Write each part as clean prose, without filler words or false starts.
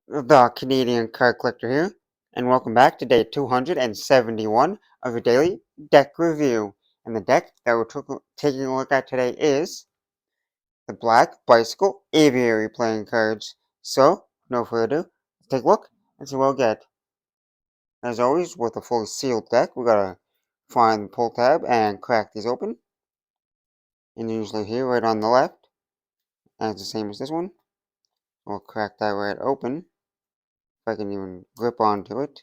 The Canadian Card Collector here, and welcome back to day 271 of your daily deck review. And the deck that we're taking a look at today is the Black Bicycle Aviary playing cards. So, no further ado, let's take a look and see what we'll get. As always, with a fully sealed deck, we gotta find the pull tab and crack these open. And usually here, right on the left, and it's the same as this one. We'll crack that right open, if I can even grip onto it.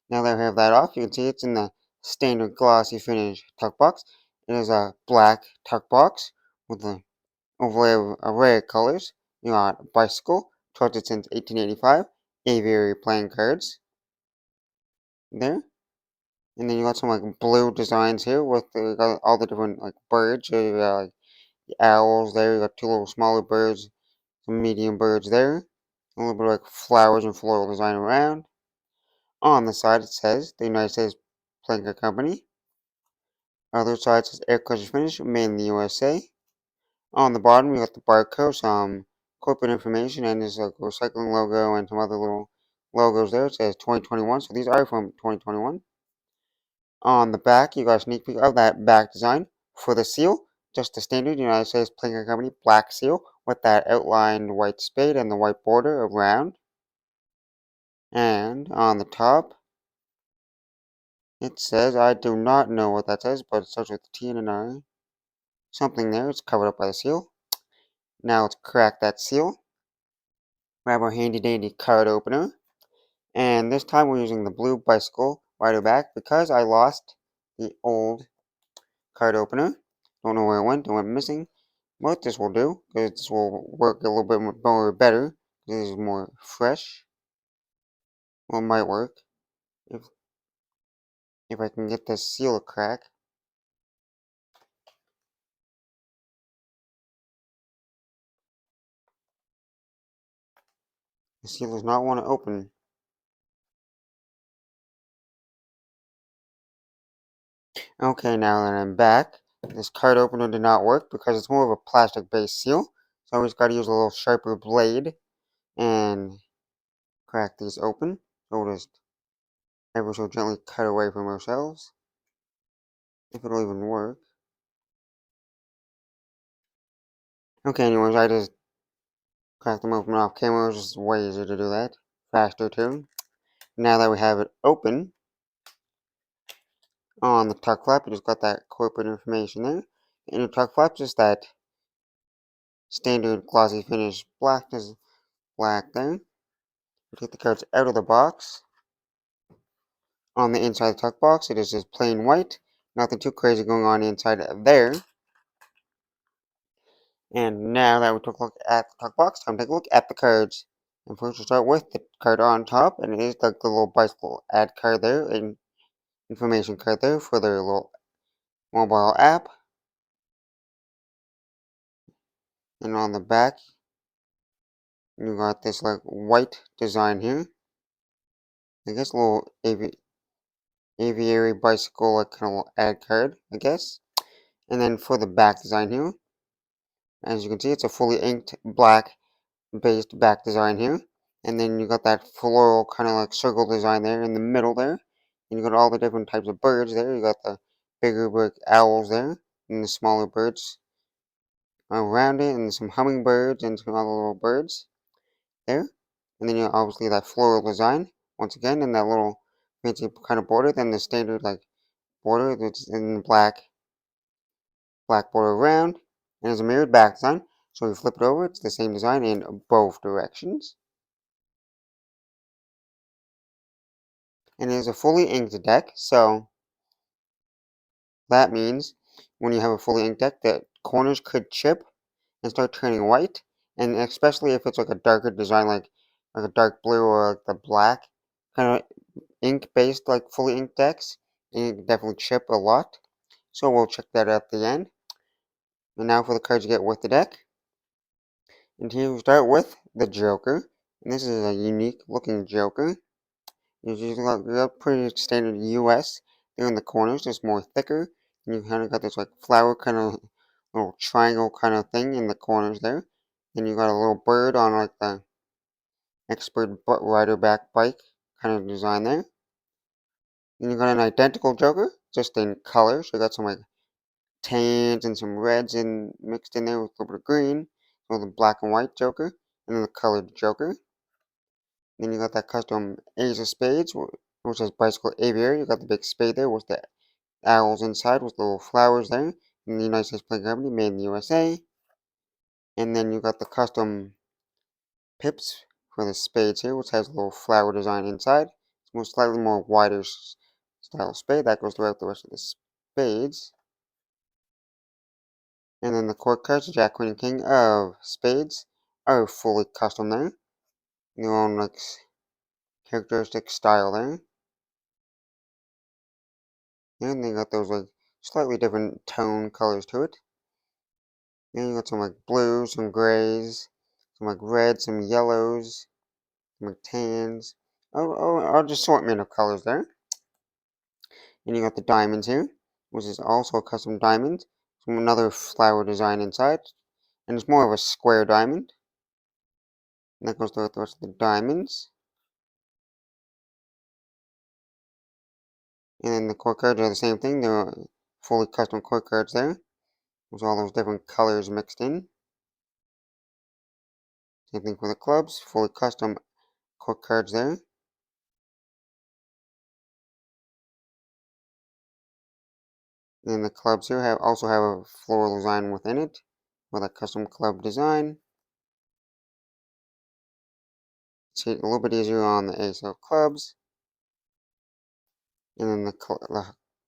Now that I have that off, you can see it's in the standard glossy finish tuck box. It is a black tuck box with an overlay of array of colors. You got Bicycle, trusted since 1885, Aviary playing cards there. And then you got some like blue designs here with all the different like birds. You got like the owls there, you got two little smaller birds, some medium birds there. A little bit of like flowers and floral design around. On the side it says the United States Playing Card Company. Other side says air cushion finish, made in the USA. On the bottom, you got the barcode, some corporate information, and there's like a recycling logo and some other little logos there. It says 2021, so these are from 2021. On the back, you got a sneak peek of that back design for the seal. Just the standard United States Playing Card Company black seal with that outlined white spade and the white border around. And on the top, it says, I do not know what that says, but it starts with a T and an I. Something there, it's covered up by the seal. Now let's crack that seal. Grab our handy dandy card opener. And this time we're using the blue bicycle rider back because I lost the old card opener. Don't know where it went missing. But this will do, because this will work a little bit more better. This is more fresh. Well, it might work. If I can get this seal to crack. The seal does not want to open. Okay, now that I'm back, this card opener did not work because it's more of a plastic-based seal. So we just got to use a little sharper blade and crack these open. So we'll just ever so gently cut away from ourselves. If it'll even work. Okay, anyways, I just cracked them open off camera. It was just way easier to do that. Faster too. Now that we have it open, on the tuck flap, you just got that corporate information there. In the tuck flap, just that standard glossy finish black there. We take the cards out of the box. On the inside of the tuck box, it is just plain white. Nothing too crazy going on inside there. And now that we took a look at the tuck box, time to take a look at the cards. And first we'll start with the card on top, and it is the little bicycle ad card there, and information card there for their little mobile app. And on the back, you got this like white design here. I guess a little aviary bicycle like kind of ad card, I guess. And then for the back design here, as you can see, it's a fully inked black based back design here. And then you got that floral kind of like circle design there in the middle there. And you got all the different types of birds there. You got the bigger bird owls there, and the smaller birds around it, and some hummingbirds and some other little birds there. And then you obviously that floral design once again, and that little fancy kind of border. Then the standard like border that's in black border around, and there's a mirrored back design. So we flip it over, it's the same design in both directions. And it is a fully inked deck, so that means when you have a fully inked deck, the corners could chip and start turning white, and especially if it's like a darker design, like a dark blue or like the black kind of ink-based, like fully inked decks, and you can definitely chip a lot. So we'll check that out at the end. And now for the cards you get with the deck. And here we start with the Joker, and this is a unique looking Joker. It's just got pretty standard US there in the corners, just more thicker. And you kind of got this like flower kind of little triangle kind of thing in the corners there. Then you got a little bird on like the expert rider back bike kind of design there. Then you got an identical Joker, just in color. So you got some like tans and some reds in mixed in there with a little bit of green. So the black and white Joker, and then the colored Joker. Then you got that custom Ace of Spades, which is Bicycle Aviary. You got the big spade there with the owls inside with little flowers there. And the United States Plane Company, made in the USA. And then you got the custom pips for the spades here, which has a little flower design inside. It's more slightly more wider style spade that goes throughout the rest of the spades. And then the court cards, Jack, Queen, and King of Spades, are fully custom there. Their own like characteristic style there. And they got those like slightly different tone colors to it. And you got some like blues, some grays, some like reds, some yellows, some like tans. Just assortment of colors there. And you got the diamonds here, which is also a custom diamond. From another flower design inside. And it's more of a square diamond. And that goes throughout the rest of the diamonds. And then the court cards are the same thing. They're fully custom court cards there. With all those different colors mixed in. Same thing for the clubs. Fully custom court cards there. And the clubs here also have a floral design within it. With a custom club design. It's a little bit easier on the ace of clubs. And then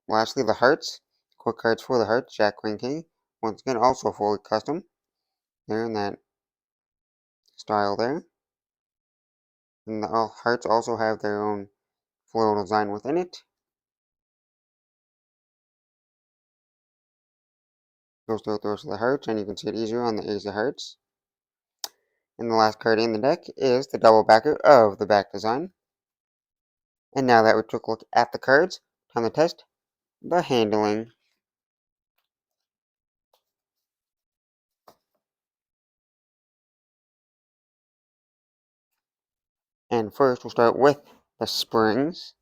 lastly, the hearts. Court cards for the hearts. Jack, Queen, King. Once again, also fully custom. There in that style there. And the hearts also have their own floral design within it. Goes through the rest of the hearts, and you can see it easier on the ace of hearts. And the last card in the deck is the double backer of the back design. And now that we took a look at the cards, time to test the handling. And first we'll start with the springs.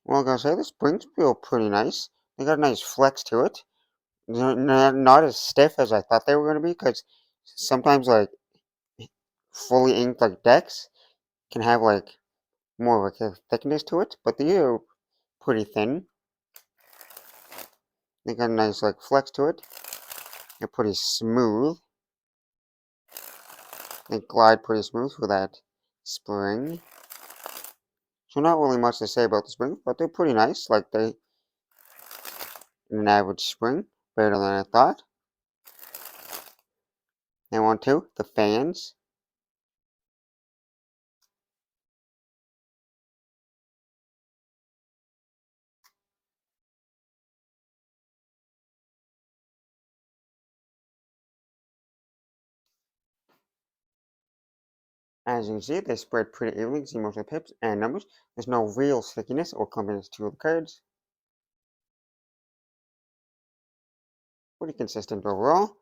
Well, I gotta say, the springs feel pretty nice. They got a nice flex to it. Not as stiff as I thought they were going to be, because sometimes, like, fully inked, like, decks can have, like, more of a thickness to it, but they are pretty thin. They got a nice, like, flex to it. They're pretty smooth. They glide pretty smooth for that spring. So not really much to say about the spring, but they're pretty nice, like they an average spring. Better than I thought. Now on to the fans. As you can see, they spread pretty evenly. You can see most of the pips and numbers. There's no real stickiness or clumpiness to the cards. Pretty consistent overall.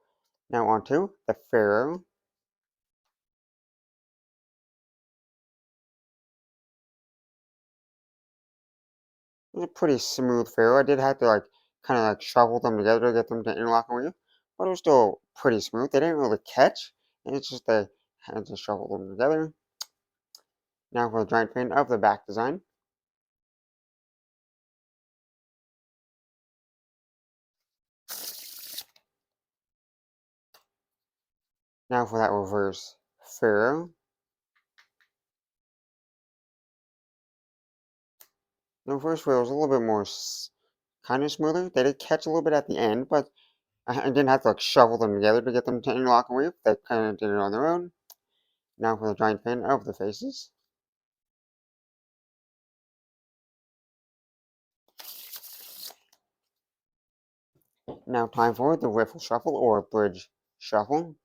Now on to the Pharaoh. It was a pretty smooth Pharaoh. I did have to like kind of like shuffle them together to get them to interlock with you, but it was still pretty smooth. They didn't really catch, and it's just I had to shuffle them together. Now for the giant fan of the back design. Now for that reverse Pharaoh. The reverse Pharaoh was a little bit more kind of smoother. They did catch a little bit at the end, but I didn't have to like shovel them together to get them to interlock and weave. They kind of did it on their own. Now for the giant fan of the faces. Now time for the riffle shuffle or bridge shuffle.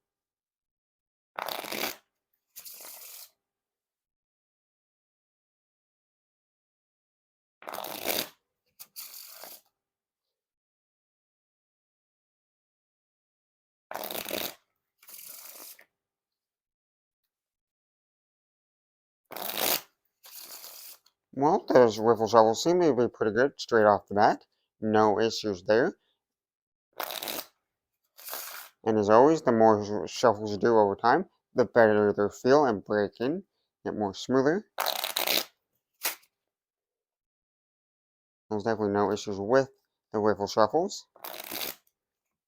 Well, those riffle shuffles seem to be pretty good straight off the bat. No issues there. And as always, the more shuffles you do over time, the better they feel and break in, get more smoother. There's definitely no issues with the riffle shuffles.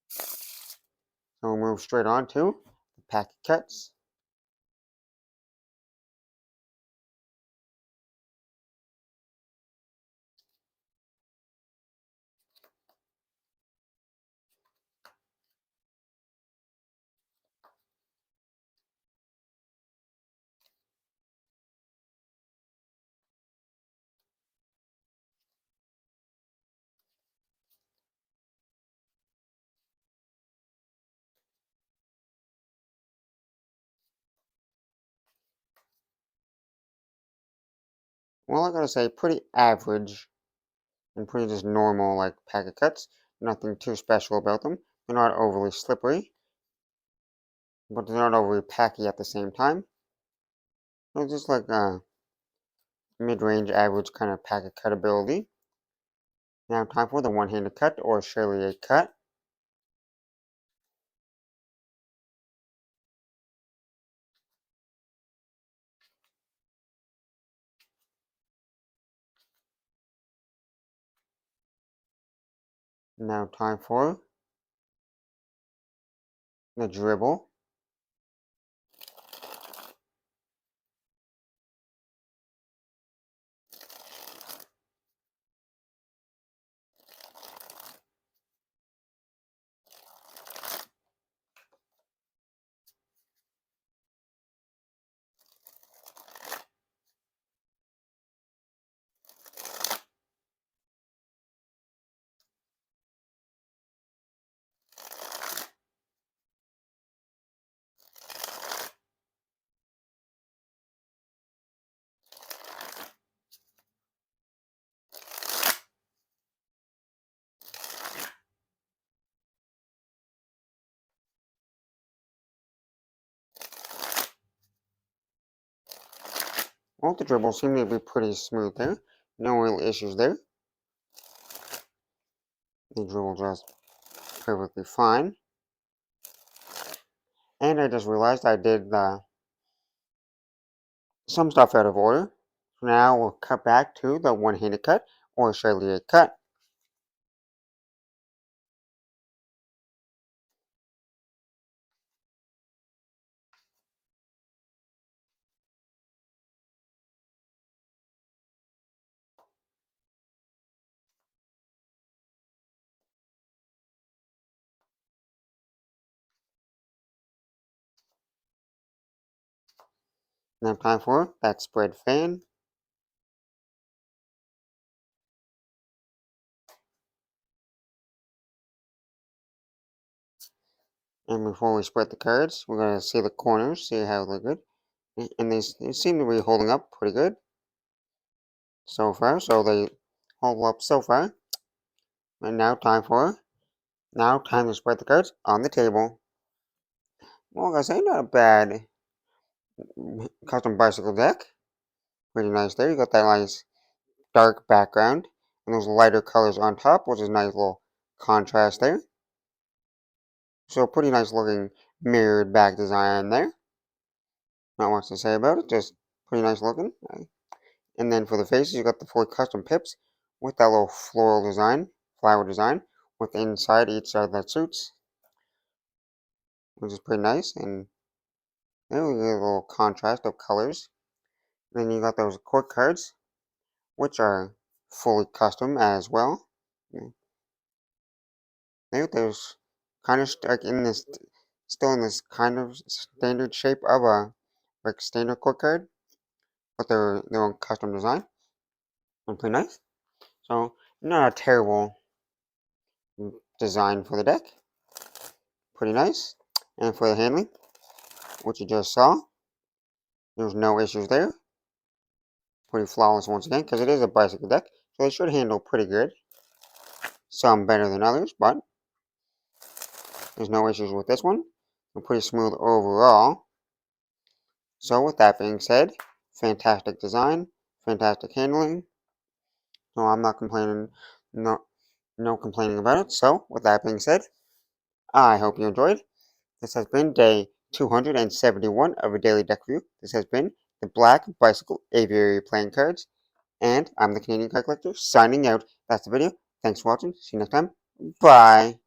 So we'll move straight on to the packet cuts. Well, I gotta say, pretty average and pretty just normal like packet cuts. Nothing too special about them. They're not overly slippery, but they're not overly packy at the same time. They're just like a mid-range average kind of packet cut ability. Now time for the one-handed cut or Shirley cut. Now time for the dribble. Well, the dribbles seem to be pretty smooth there. No real issues there. The dribble just perfectly fine. And I just realized I did some stuff out of order. So now we'll cut back to the one-handed cut or Shirley cut. Now time for that spread fan. And before we spread the cards, we're going to see the corners, see how they look good. And they seem to be holding up pretty good so far. So they hold up so far. And now time to spread the cards on the table. Well, like I say, not a bad custom bicycle deck. Pretty nice there. You got that nice dark background and those lighter colors on top, which is a nice little contrast there. So pretty nice looking mirrored back design there. Not much to say about it, just pretty nice looking. And then for the faces, you got the fully custom pips with that little floral design, flower design, with inside each side that suits, which is pretty nice. And there we get a little contrast of colors. Then you got those quick cards, which are fully custom as well. There's kind of like in this, still in this kind of standard shape of a like standard quick card, but they're their own custom design. And pretty nice. So not a terrible design for the deck. Pretty nice. And for the handling, which you just saw, there's no issues there. Pretty flawless once again, because it is a bicycle deck, so they should handle pretty good. Some better than others, but there's no issues with this one. They're pretty smooth overall. So with that being said, fantastic design, fantastic handling. So I'm not complaining, no complaining about it. So with that being said, I hope you enjoyed. This has been day 271 of a daily deck review. This has been the Black Bicycle Aviary playing cards. And I'm the Canadian Card Collector signing out. That's the video. Thanks for watching. See you next time. Bye.